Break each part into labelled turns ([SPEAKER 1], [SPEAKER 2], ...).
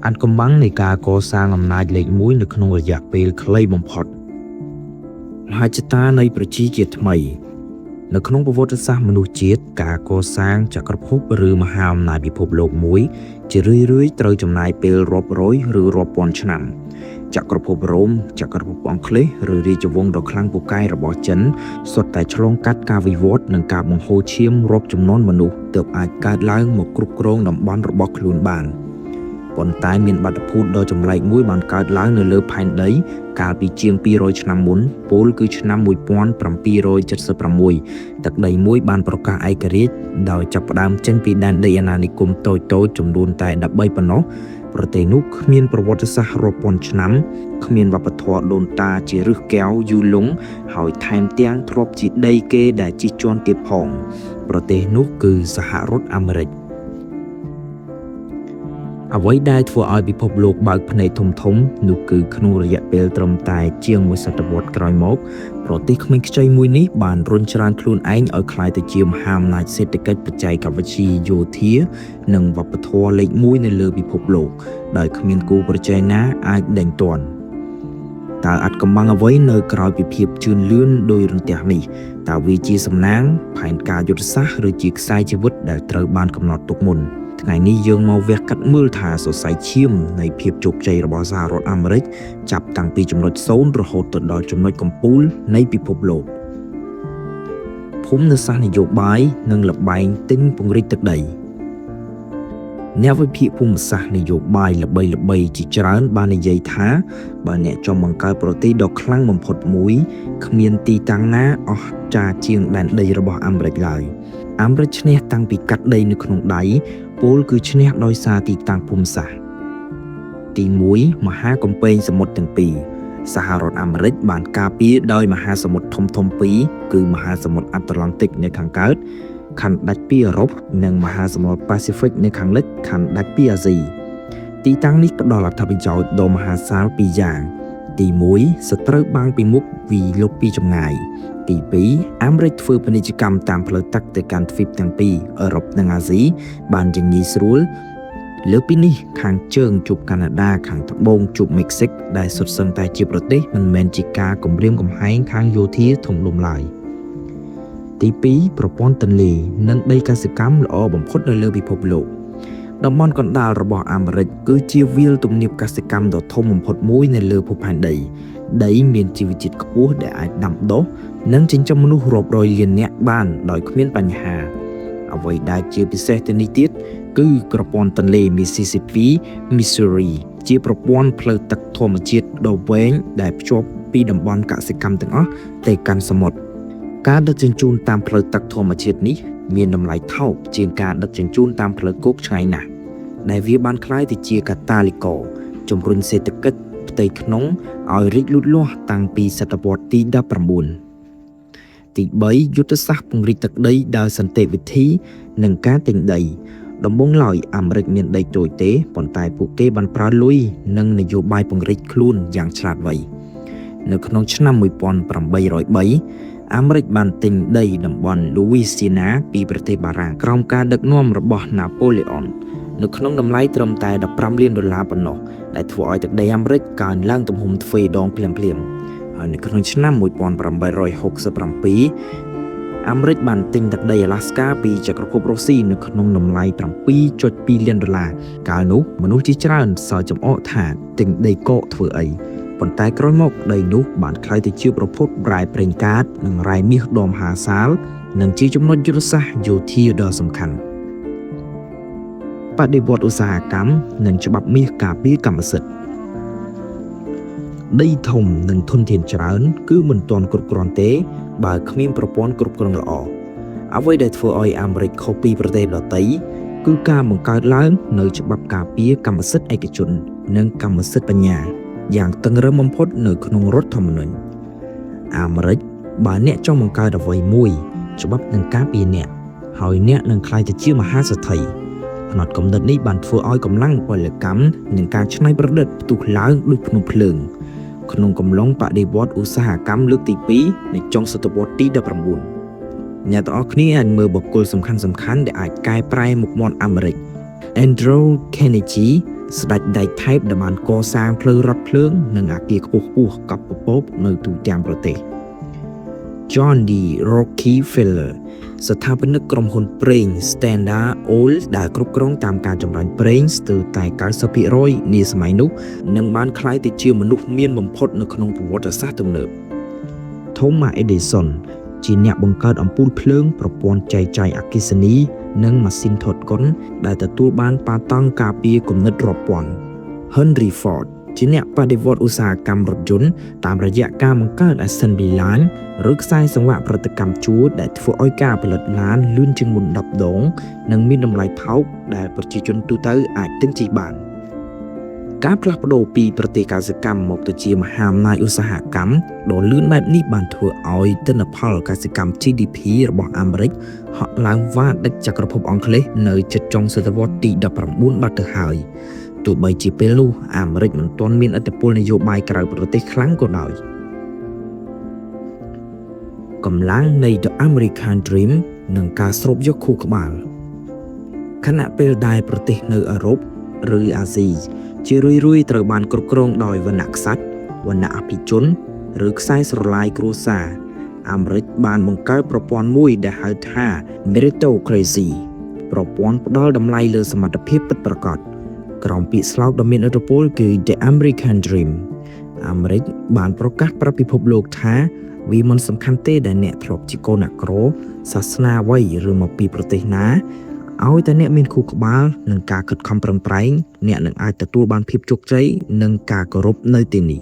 [SPEAKER 1] អាត់កំបាំងនៃការកសាងអំណាចលេខ1នៅក្នុងរយៈពេលខ្លីបំផុតមហាចតានៃប្រជាជាតិថ្មីនៅក្នុងប្រវត្តិសាស្ត្រមនុស្សជាតិការកសាងចក្រភពឬមហាអំណាចពិភពលោកមួយជារឿយៗត្រូវចំណាយពេលរាប់រយឬរាប់ពាន់ឆ្នាំចក្រភពរ៉ូមចក្រភពអង់គ្លេសឬរាជវង្សដ៏ខ្លាំងពូកែរបស់ចិនសុទ្ធតែឆ្លងកាត់ការវិវត្តនិងការបង្ហូរឈាមរាប់ចំនួនមនុស្សទើបអាចកើតឡើងមកគ្រប់គ្រងតំបន់របស់ខ្លួនបានប៉ុន្តែមានបាតុភូតដ៏ចម្លែកមួយបានកើតឡើងនៅលើផែនដីកាលពីជាង200ឆ្នាំមុនពោលគឺឆ្នាំ1776ទឹកដីមួយបានប្រកាសឯករាជ្យដោយចាប់ផ្ដើមចេញពីដែនដីអាណានិគមតូចៗចំនួនតែ13ប៉ុណ្ណោះប្រទេសនោះគ្មានប្រវត្តិសាស្ត្ររាប់ពាន់ឆ្នាំគ្មានវប្បធម៌ដូនតាជាឫសកែវយូរលង់ហើយថែមទាំងធ្លាប់ជាដីគេដែលជិះជាន់ទៀតផងប្រទេសនោះគឺសហរដ្ឋអាមេរិកអ្វីដែលធ្វើឲ្យពិភពលោកបើកភ្នែកធំនោះគឺក្នុងរយៈពេលត្រឹមតែជាងមួយសតវត្សរ៍ក្រោយមកប្រទេសក្មេងខ្ចីមួយនេះបានរុញច្រានខ្លួនឯងឲ្យក្លាយទៅជាមហាអំណាចសេដ្ឋកិច្ចបច្ចេកវិទ្យាយោធានិងវប្បធម៌លេខ1នៅលើពិភពលោកដោយគ្មានគូប្រជែងណាអាចដេញទាន់តើអាត់កំបាំងអ្វីនៅក្រោយពីភាពជឿនលឿនដោយរន្ទះនេះតើវាជាសំណាងផែនការយុទ្ធសាស្ត្រឬជាខ្សែជីវិតដែលត្រូវបានកំណត់ទុកមុនថ្ងៃនេះយើងមកវះកាត់មើលថាសរសៃឈាមនៃភាពជោគជ័យរបស់សហរដ្ឋអាមេរិកចាប់តាំងពីចំណុច0រហូតទៅដល់ចំណុចកំពូលនៃពិភពលោកភូមិសាស្ត្រនយោបាយនិងលបែងទិញពង្រីកទឹកដីអ្នកវិភាគភូមិសាស្ត្រនយោបាយល្បីៗជាច្រើនបាននិយាយថាបើអ្នកចង់បង្កើតប្រទេសដ៏ខ្លាំងបំផុតមួយគ្មានទីតាំងណាអស្ចារ្យជាងដែនដីរបស់អាមេរិកឡើយអាមេរិកឈ្នះតាំងពីកាត់ដីនៅក្នុងដៃពោលគឺឈ្នះដោយសារទីតាំងភូមិសាស្ត្រទី1មហាកំពែងសមុទ្រទាំងពីរសហរដ្ឋអាមេរិកបានការពារដោយមហាសមុទ្រធំពីរគឺមហាសមុទ្រអាត្លង់តិកនៅខាងកើតខណ្ឌដាច់ពីអឺរ៉ុបនិងមហាសមុទ្រប៉ាស៊ីហ្វិកនៅខាងលិចខណ្ឌដាច់ពីអាស៊ីទីតាំងនេះផ្ដល់អត្ថប្រយោជន៍ដ៏មហាសាលពីរយ៉ាងទី1សត្រូវបាំងពីមុខវាយលុកពីចម្ងាយទី2អាមេរិកធ្វើពាណិជ្ជកម្មតាមផ្លូវទឹកទៅកាន់ទ្វីបទាំងពីរអឺរ៉ុបនិងអាស៊ីបានយ៉ាងងាយស្រួលលើពីនេះខាងជើងជួបកាណាដាខាងត្បូងជួបមិចស៊ិកដែលសុទ្ធសឹងតែជាប្រទេសមិនមែនជាការគំរាមកំហែងខាងយោធាធំដុំឡើយទី2ប្រព័ន្ធទន្លេនិងដីកសិកម្មល្អបំផុតនៅលើពិភពលោកតំបន់កណ្ដាលរបស់អាមេរិកគឺជាវាលទំនាបកសិកម្មដ៏ធំបំផុតមួយនៅលើភពផែនដីដីមានជីវជាតិខ្ពស់ដែលអាចដាំដុះនិងចិញ្ចឹមមនុស្សរាប់រយលាននាក់បានដោយគ្មានបញ្ហាអ្វីដែលជាពិសេសទៅនេះទៀតគឺប្រព័ន្ធទន្លេ Mississippi Missouri ជាប្រព័ន្ធផ្លូវទឹកធម្មជាតិដ៏វែងដែលភ្ជាប់ពីតំបន់កសិកម្មទាំងអស់ទៅកាន់សមុទ្រការដឹកជញ្ជូនតាមផ្លូវទឹកធម្មជាតិនេះមានតម្លៃថោកជាងការដឹកជញ្ជូនតាមផ្លូវគោកឆ្ងាយណាស់ដែលវាបានក្លាយទៅជាកាតាលីករជំរុញសេដ្ឋកិច្ចផ្ទៃក្នុងឲ្យរីកលូតលាស់តាំងពីសតវត្សរ៍ទី19ទី3យុទ្ធសាស្ត្រពង្រីកទឹកដីដោយសន្តិវិធីនិងការទិញដីដំបូងឡើយអាមេរិកមានដីតូចទេប៉ុន្តែពួកគេបានប្រើលុយនិងនយោបាយពង្រីកខ្លួនយ៉ាងឆ្លាតវៃនៅក្នុងឆ្នាំ1803អាមេរិកបានទិញដីតំបន់ Louisiana ពីប្រទេសបារាំងក្រោមការដឹកនាំរបស់ណាប៉ូឡេអុននៅក្នុងតម្លៃត្រឹមតែ$15លានប៉ុណ្ណោះដែលធ្វើឲ្យទឹកដីអាមេរិកកើនឡើងទំហំទ្វេដងភ្លាមហើយនៅក្នុងឆ្នាំ1867អាមេរិកបានទិញទឹកដីអាឡាស្កាពីចក្រភពរុស្ស៊ីនៅក្នុងតម្លៃ$7.2 លានកាលនោះមនុស្សជាច្រើនសើចចំអកថាទិញដីកកធ្វើអីប៉ុន្តែក្រោយមកដីនោះបានក្លាយទៅជាប្រភពរ៉ែប្រេងកាតនិងរ៉ែមាសដ៏មហាសាលនិងជាចំណុចយុទ្ធសាស្ត្រយោធាដ៏សំខាន់បដិវត្តឧស្សាហកម្មនិងច្បាប់មាសការពារកម្មសិទ្ធិដីធំនិងធនធានច្រើនគឺមិនទាន់គ្រប់គ្រាន់ទេបើគ្មានប្រព័ន្ធគ្រប់គ្រងល្អអ្វីដែលធ្វើឲ្យអាមេរិកខុសពីប្រទេសដទៃគឺការបង្កើតឡើងនៅច្បាប់ការពារកម្មសិទ្ធិឯកជននិងកម្មសិទ្ធិបញ្ញាយ៉ាងតឹងរ៉ឹងបំផុតនៅក្នុងរដ្ឋធម្មនុញ្ញអាមេរិកបើអ្នកចង់បង្កើតអ្វីមួយច្បាប់នឹងការពារអ្នកហើយអ្នកនឹងក្លាយទៅជាមហាសេដ្ឋីផ្នត់គំនិតនេះបានធ្វើឲ្យកម្លាំងពលកម្មនិងការច្នៃប្រឌិតផ្ទុះឡើងដូចភ្នំភ្លើងក្នុងកំឡុងបដិវត្តឧស្សាហកម្មលើកទី2នៃចុងសតវត្សរ៍ទី19អ្នកទាំងអស់គ្នាអាចមើលបុគ្គលសំខាន់ដែលអាចកែប្រែមុខមាត់អាមេរិក Andrew Carnegie ស្ដេចដែកថែបដែលបានកសាងផ្លូវរថភ្លើងនិងអគារខ្ពស់ៗកប់ពពកនៅទូទាំងប្រទេស John D. Rockefeller ស្ថាបនិកក្រុមហ៊ុនប្រេង Standard Oil ដែលគ្រប់គ្រងតាមការចម្រាញ់ប្រេងស្ទើរតែ 90% នាសម័យនោះនឹងបានក្លាយទៅជាមនុស្សមានបំផុតនៅក្នុងប្រវត្តិសាស្ត្រទំនើប Thomas Edison ជាអ្នកបង្កើតអំពូលភ្លើងប្រព័ន្ធចែកចាយអគ្គិសនីនិងម៉ាស៊ីនថតកុនដែលទទួលបានប៉ាតង់ការពារគំនិតរាប់ពាន់ Henry Ford ជាអ្នកបដិវត្តឧស្សាហកម្មរថយន្តតាមរយៈការបង្កើត Assembly Line ឬខ្សែសង្វាក់ប្រតិកម្មជួរដែលធ្វើឲ្យការផលិតឡានលឿនជាងមុន10ដងនិងមានតម្លៃថោកដែលប្រជាជនទូទៅអាចទិញជិះបានការផ្លាស់ប្ដូរពីប្រទេសកសិកម្មមកទៅជាមហាអំណាចឧស្សាហកម្មដ៏លឿនបែបនេះបានធ្វើឲ្យទិន្នផលកសិកម្ម GDP របស់អាមេរិកហក់ឡើងវ៉ាដឹកចក្រភពអង់គ្លេសនៅជិតចុងសតវត្សទី19បាត់ទៅហើយទោះបីជាពេលនោះអាមេរិកមិនទាន់មានឥទ្ធិពលនយោបាយក្រៅប្រទេសខ្លាំងក៏ដោយកម្លាំងនៃ The American Dream និងការស្រូបយកខួរក្បាលខណៈពេលដែលប្រទេសនៅអឺរ៉ុបឬអាស៊ីជារឿយៗត្រូវបានគ្រប់គ្រងដោយវណ្ណៈក្សត្រវណ្ណៈអភិជនឬខ្សែស្រឡាយគ្រួសារអាមេរិកបានបង្កើតប្រព័ន្ធមួយដែលហៅថា Meritocracy ប្រព័ន្ធផ្ដល់តម្លៃលើសមត្ថភាពពិតប្រាកដក្រោមពាក្យស្លោកដ៏មានឥទ្ធិពលគឺ The American Dream អាមេរិកបានប្រកាសប្រាប់ពិភពលោកថាវាមិនសំខាន់ទេដែលអ្នកធ្លាប់ជាកូនអ្នកក្រសាសនាអ្វីឬមកពីប្រទេសណាឲ្យតែអ្នកមានខួរក្បាលនិងការខិតខំប្រឹងប្រែងអ្នកនឹងអាចទទួលបានភាពជោគជ័យនិងការគោរពនៅទីនេះ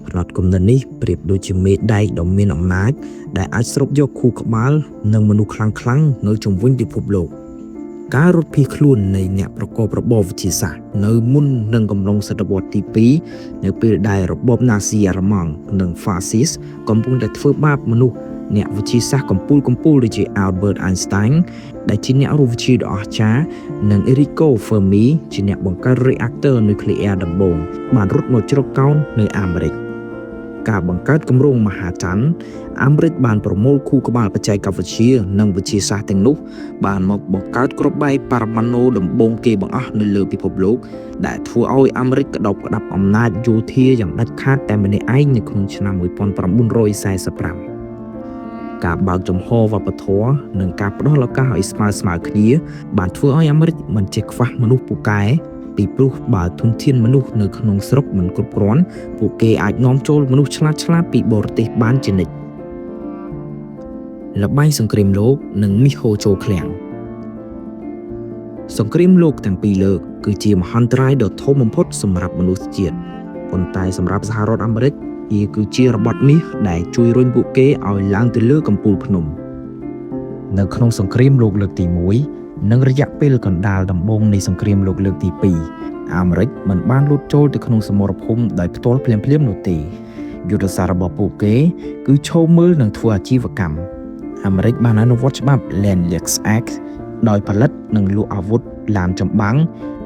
[SPEAKER 1] ផ្នត់គំនិតនេះប្រៀបដូចជាមេដែកដ៏មានអំណាចដែលអាចស្រូបយកខួរក្បាលនិងមនុស្សខ្លាំងៗនៅជុំវិញពិភពលោកការរត់ភៀសខ្លួននៃអ្នកប្រកបរបរវិទ្យាសាស្ត្រនៅមុននឹងកំឡុងសតវត្សទី2នៅពេលដែលរបបណាស៊ីអាល្លឺម៉ង់និងហ្វាស៊ីសកំពុងតែធ្វើបាបមនុស្សអ្នកវិទ្យាសាស្ត្រកំពូលដូចជា Albert Einstein ដែលជាអ្នករស់វិទ្យាដ៏អស្ចារ្យនិង Enrico Fermi ជាអ្នកបង្កើត reactor នុយក្លេអ៊ែរដំបូងបានរត់មកជ្រកកោននៅអាមេរិកការបង្កើតគម្រោងមហាច័ន្ទអាមេរិកបានប្រមូលខួរក្បាលបច្ចេកវិទ្យានិងវិទ្យាសាស្ត្រទាំងនោះបានមកបង្កើតគ្រាប់បែកបរមាណូដំបូងគេបង្អស់នៅលើពិភពលោកដែលធ្វើឲ្យអាមេរិកក្តោបក្តាប់អំណាចយោធាយ៉ាងដាច់ខាតតែម្នាក់ឯងនៅក្នុងឆ្នាំ1945ការបើកចំហវប្បធម៌និងការផ្ដល់ឱកាសឲ្យស្មើគ្នាបានធ្វើឲ្យអាមេរិកមិនចេះខ្វះមនុស្សពូកែពីព្រោះបើធនធានមនុស្សនៅក្នុងស្រុកមិនគ្រប់គ្រាន់ពួកគេអាចនាំចូលមនុស្សឆ្លាតពីបរទេសបានជានិច្ចល្បែងសង្គ្រាមលោកនិងមីហូចូលឃ្លាំងសង្គ្រាមលោកទាំងពីរលើកគឺជាមហន្តរាយដ៏ធំបំផុតសម្រាប់មនុស្សជាតិប៉ុន្តែសម្រាប់សហរដ្ឋអាមេរិកវាគឺជារបត់មាសដែលជួយរុញពួកគេឲ្យឡើងទៅលើកំពូលភ្នំនៅក្នុងសង្គ្រាមលោកលើកទី1និងរយៈពេលកណ្ដាលដំបូងនៃសង្គ្រាមលោកលើកទី2អាមេរិកមិនបានលូតចូលទៅក្នុងសមរភូមិដោយផ្ទាល់ភ្លាមៗនោះទេយុទ្ធសាស្ត្ររបស់ពួកគេគឺឈរមើលនិងធ្វើអាជីវកម្មអាមេរិកបានអនុវត្តច្បាប់ Land-Lease Act ដោយផលិតនិងលក់អាវុធឡានចម្បាំង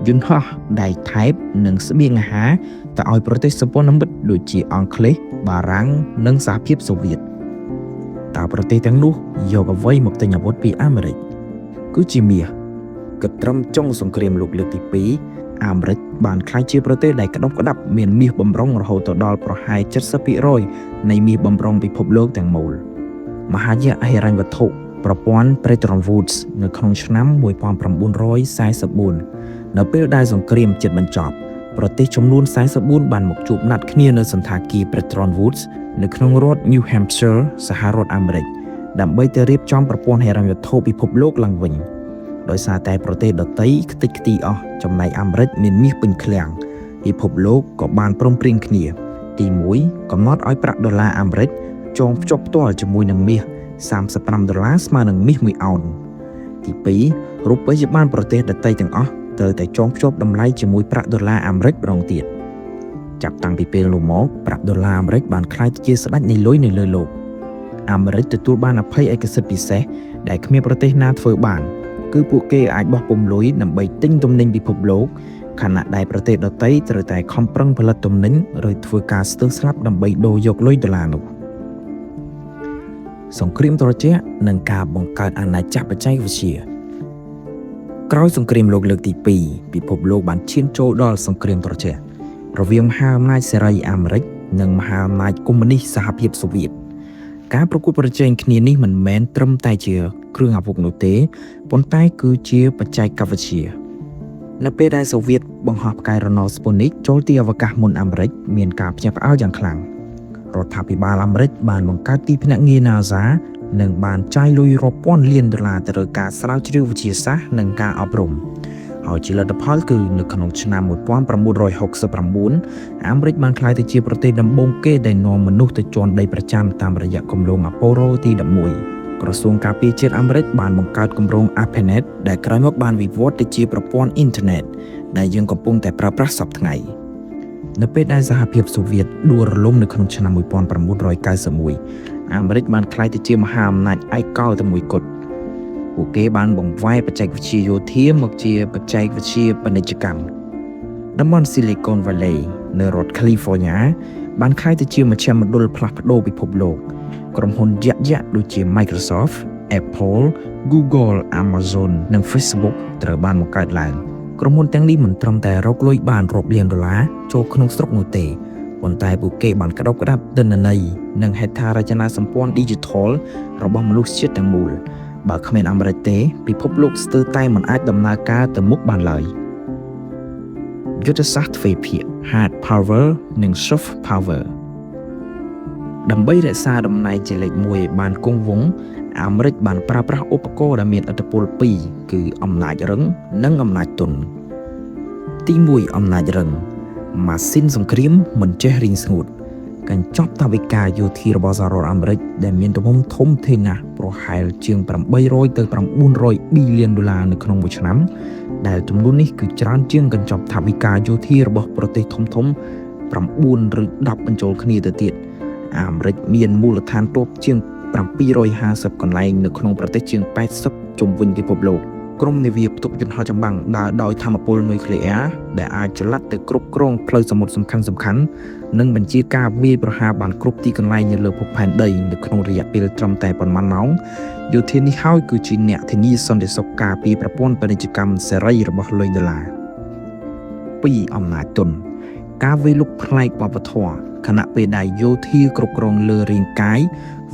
[SPEAKER 1] យន្តហោះដែកថែបនិងស្បៀងអាហារទៅឲ្យប្រទេសសម្ព័ន្ធមិត្តដូចជាអង់គ្លេសបារាំងនិងសហភាពសូវៀតតើប្រទេសទាំងនោះយកអ្វីមកទិញអាវុធពីអាមេរិកគឺជាមាសគិតត្រឹមចុងសង្គ្រាមលោកលើកទី2អាមេរិកបានក្លាយជាប្រទេសដែលក្តុបក្តាប់មានមាសបំរុងរហូតដល់ប្រហែល 70% នៃមាសបំរុងពិភពលោកទាំងមូលមហាយៈហិរញ្ញវត្ថុប្រព័ន្ធ Bretton Woods នៅក្នុងឆ្នាំ1944នៅពេលដែលសង្គ្រាមជិតបញ្ចប់ប្រទេសចំនួន44បានមកជួបណាត់គ្នានៅសន្តាគារ Bretton Woods នៅក្នុងរដ្ឋ New Hampshire សហរដ្ឋអាមេរិកដើម្បីទៅរៀបចំប្រព័ន្ធហិរញ្ញវត្ថុពិភពលោកឡើងវិញដោយសារតែប្រទេសដទៃខ្ទេចខ្ទីអស់ចំណែកអាមេរិកមានមាសពេញឃ្លាំងពិភពលោកក៏បានព្រមព្រៀងគ្នាទី1កំណត់ឲ្យប្រាក់ដុល្លារអាមេរិកចងភ្ជាប់ផ្ទាល់ជាមួយនឹងមាស$35ស្មើនឹងមាស1អោនទី2រូបិយប័ណ្ណប្រទេសដទៃទាំងអស់ត្រូវតែចងភ្ជាប់តម្លៃជាមួយប្រាក់ដុល្លារអាមេរិកម្ដងទៀតចាប់តាំងពីពេលនោះមកប្រាក់ដុល្លារអាមេរិកបានក្លាយជាស្ដេចនៃលុយនៅលើលោកអាមេរិកទទួលបានអភ័យឯកសិទ្ធិពិសេសដែលគ្មានប្រទេសណាធ្វើបានគឺពួកគេអាចបោះពុម្ពលុយដើម្បីទិញទំនិញពិភពលោកខណៈដែលប្រទេសដទៃត្រូវតែខំប្រឹងផលិតទំនិញឬធ្វើការស្ទើរស្លាប់ដើម្បីដូរយកលុយដុល្លារនោះសង្គ្រាមត្រជាក់និងការបង្កើតអាណាចក្របច្ចេកវិទ្យា ក្រោយសង្គ្រាមលោកលើកទី2ពិភពលោកបានឈានចូលដល់សង្គ្រាមត្រជាក់រវាងមហាអំណាចសេរីអាមេរិកនិងមហាអំណាចកុម្មុយនីសសហភាពសូវៀតការប្រកួតប្រជែងគ្នានេះមិនមែនត្រឹមតែជាគ្រឿងអាវុធនោះទេប៉ុន្តែគឺជាបច្ចេកវិទ្យានៅពេលដែលសូវៀតបង្ហោះផ្កាយរណបស្ពូនិកចូលទីអវកាសមុនអាមេរិកមានការភ្ញាក់ផ្អើលយ៉ាងខ្លាំងរដ្ឋាភិបាលអាមេរិកបានបង្កើតទីភ្នាក់ងារ NASA និងបានចាយលុយរាប់ពាន់លានដុល្លារទៅលើការស្រាវជ្រាវវិទ្យាសាស្ត្រនិងការអប់រំហើយជាលទ្ធផលគឺនៅក្នុងឆ្នាំ1969អាមេរិកបានក្លាយទៅជាប្រទេសដំបូងគេដែលនាំមនុស្សទៅជាន់ដីប្រចាំតាមរយៈគម្រោង Apollo ទី11ក្រសួងការពារជាតិអាមេរិកបានបង្កើតគម្រោង ARPANET ដែលក្រោយមកបានវិវត្តទៅជាប្រព័ន្ធអ៊ីនធឺណិតដែលយើងកំពុងតែប្រើប្រាស់សព្វថ្ងៃនៅពេលដែលសហភាពសូវៀតដួលរលំនៅក្នុងឆ្នាំ1991អាមេរិកបានក្លាយទៅជាមហាអំណាចឯកោតែមួយគត់ពួកគេបានបង្វែរបច្ចេកវិទ្យាយោធាមកជាបច្ចេកវិទ្យាពាណិជ្ជកម្មតំបន់ Silicon Valley នៅរដ្ឋ California បានក្លាយទៅជាមជ្ឈមណ្ឌលផ្លាស់ប្ដូរពិភពលោកក្រុមហ៊ុនយក្សៗដូចជា Microsoft, Apple, Google, Amazon និង Facebook ត្រូវបានបង្កើតឡើងក្រុមហ៊ុនទាំងនេះមិនត្រឹមតែរកលុយបានរាប់លានដុល្លារចូលក្នុងស្រុកនោះទេប៉ុន្តែពួកគេបានក្តោបក្តាប់ទិន្នន័យនិងហេដ្ឋារចនាសម្ព័ន្ធ Digital របស់មនុស្សជាតិទាំងមូលបើគ្មានអាមេរិកទេពិភពលោកស្ទើរតែមិនអាចដំណើរការទៅមុខបានឡើយយុទ្ធសាស្ត្រទ្វេភាគ Hard Power និង Soft Power ដើម្បីរក្សាតំណែងជាលេខ1ឲ្យបានគង់វង្សអាមេរិកបានប្រើប្រាស់ឧបករណ៍ដែលមានឥទ្ធិពលពីរគឺអំណាចរឹងនិងអំណាចទន់ទី1អំណាចរឹងម៉ាស៊ីនសង្គ្រាមមិនចេះរីងស្ងួតកញ្ចប់ថវិកាយោធារបស់សហរដ្ឋអាមេរិកដែលមានទំហំធំធេងណាស់ប្រហែលជាង800ទៅ900ប៊ីលានដុល្លារនៅក្នុងមួយឆ្នាំដែលចំនួននេះគឺច្រើនជាងកញ្ចប់ថវិកាយោធារបស់ប្រទេសធំៗ9ឬ10បញ្ចូលគ្នាទៅទៀតអាមេរិកមានមូលដ្ឋានទ័ពជាង750កន្លែងនៅក្នុងប្រទេសជាង80ជុំវិញពិភពលោកក្រុមនាវាផ្ទុកយន្តហោះចម្បាំងដើរដោយថាមពលនុយក្លេអ៊ែរដែលអាចចល័តទៅគ្រប់គ្រងផ្លូវសមុទ្រសំខាន់ៗនិងបញ្ជាការវាយប្រហារបានគ្រប់ទីកន្លែងនៅលើភពផែនដីនៅក្នុងរយៈពេលត្រឹមតែប៉ុន្មានម៉ោងយោធានេះហើយគឺជាអ្នកធានាសន្តិសុខការពារប្រព័ន្ធពាណិជ្ជកម្មសេរីរបស់លុយដុល្លារ2អំណាចទន់ការវាយលុកផ្នែកវប្បធម៌ខណៈពេលដែលយោធាគ្រប់គ្រងលើរាងកាយ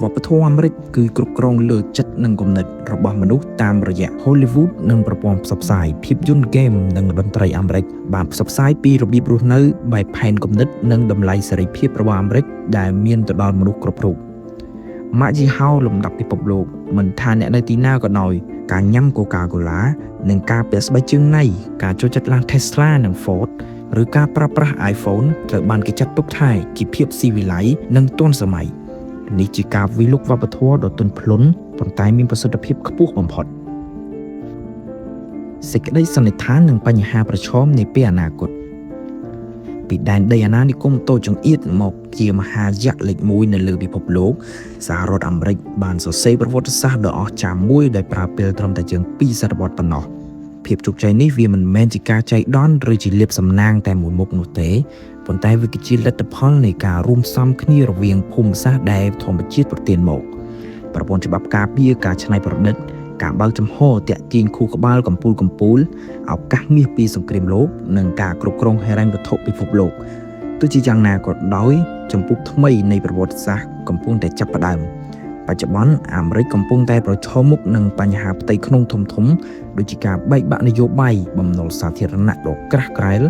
[SPEAKER 1] វប្បធម៌អាមេរិកគឺគ្រប់គ្រងលើចិត្តនិងគំនិតរបស់មនុស្សតាមរយៈ Hollywood និងប្រព័ន្ធផ្សព្វផ្សាយភាពយន្តហ្គេមនិងតន្ត្រីអាមេរិកបានផ្សព្វផ្សាយពីរបៀបរស់នៅបែបផែនគំនិតនិងតម្លៃសេរីភាពរបស់អាមេរិកដែលមានទៅដល់មនុស្សគ្រប់រូបម៉ាកយីហោលំដាប់ពិភពលោកមិនថាអ្នកនៅទីណាក៏ដោយការញ៉ាំ Coca-Cola និងការពាក់ស្បែកជើងណៃការចូលចិត្តឡាន Tesla និង Ford ឬការប្រើប្រាស់ iPhone ត្រូវបានគេចាត់ទុកថាជាភាពស៊ីវិល័យនិងទាន់សម័យនេះជាការវិលុកវប្បធម៌ដ៏ទន់ភ្លន់ប៉ុន្តែមានប្រសិទ្ធភាពខ្ពស់បំផុតសេចក្តីសន្និដ្ឋាននិងបញ្ហាប្រឈមនាពេលអនាគតពីដែនដីអាណានិគមតូចចង្អៀតមកជាមហាយក្សលេខ1នៅលើពិភពលោកសហរដ្ឋអាមេរិកបានសរសេរប្រវត្តិសាស្ត្រដ៏អស្ចារ្យមួយដែលប្រើពេលត្រឹមតែជាង2សតវត្សប៉ុណ្ណោះភាពជោគជ័យនេះវាមិនមែនជាការចៃដន្យឬជាលាភសំណាងតែមួយមុខនោះទេប៉ុន្តែវាគឺជាលទ្ធផលនៃការរួមផ្សំគ្នារវាងភូមិសាស្ត្រដែលធម្មជាតិប្រទានមកប្រព័ន្ធច្បាប់ការពារការច្នៃប្រឌិតការបើកចំហតាក់ទាញខួរក្បាលកំពូលឱកាសមាសពីសង្គ្រាមលោកនិងការគ្រប់គ្រងហិរញ្ញវត្ថុពិភពលោកទោះជាយ៉ាងណាក៏ដោយចម្ពោះថ្មីនៃប្រវត្តិសាស្ត្រកំពុងតែចាប់ផ្ដើមបច្ចុប្បន្នអាមេរិកកំពុងតែប្រឈមមុខនឹងបញ្ហាផ្ទៃក្នុងធំៗដូចជាការបែកបាក់នយោបាយបំណុលសាធារណៈដ៏ក្រាស់ក្រែល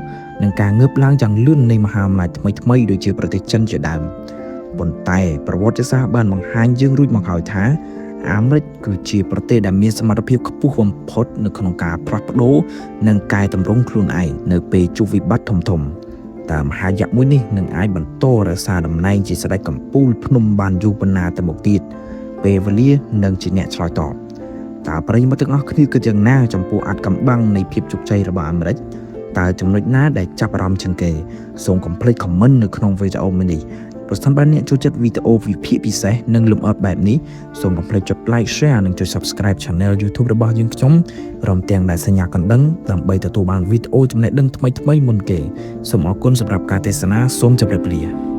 [SPEAKER 1] និងការងើបឡើងយ៉ាងលឿននៃមហាអំណាចថ្មីៗដូចជាប្រទេសចិនជាដើមប៉ុន្តែប្រវត្តិសាស្ត្របានបង្ហាញយើងរួចមកហើយថាអាមេរិកគឺជាប្រទេសដែលមានសមត្ថភាពខ្ពស់បំផុតនៅក្នុងការផ្លាស់ប្ដូរនិងកែតម្រង់ខ្លួនឯងនៅពេលជួបវិបត្តិធំៗតើមហាយក្សមួយនេះនឹងអាចបន្តរក្សាតំណែងជាស្ដេចកំពូលភ្នំបានយូរប៉ុណ្ណាទៅមុខទៀតពេលវេលានឹងជាអ្នកឆ្លើយតបតើប្រិយមិត្តទាំងអស់គ្នាគិតយ៉ាងណាចំពោះអាថ៌កំបាំងនៃភាពជោគជ័យរបស់អាមេរិកតើចំណុចណាដែលចាប់អារម្មណ៍ជាងគេសូមកុំភ្លេច comment នៅក្នុងវីដេអូមួយនេះប្រសិនបើអ្នកចូលចិត្តវីដេអូវិភាគពិសេសនិងលម្អិតបែបនេះសូមកុំភ្លេចចុច like share និងចុច subscribe channel YouTube របស់យើងខ្ញុំព្រមទាំងដែលសញ្ញាកណ្ដឹងដើម្បីទទួលបានវីដេអូចំណេះដឹងថ្មីៗមុនគេសូមអរគុណសម្រាប់ការទស្សនាសូមជម្រាបលា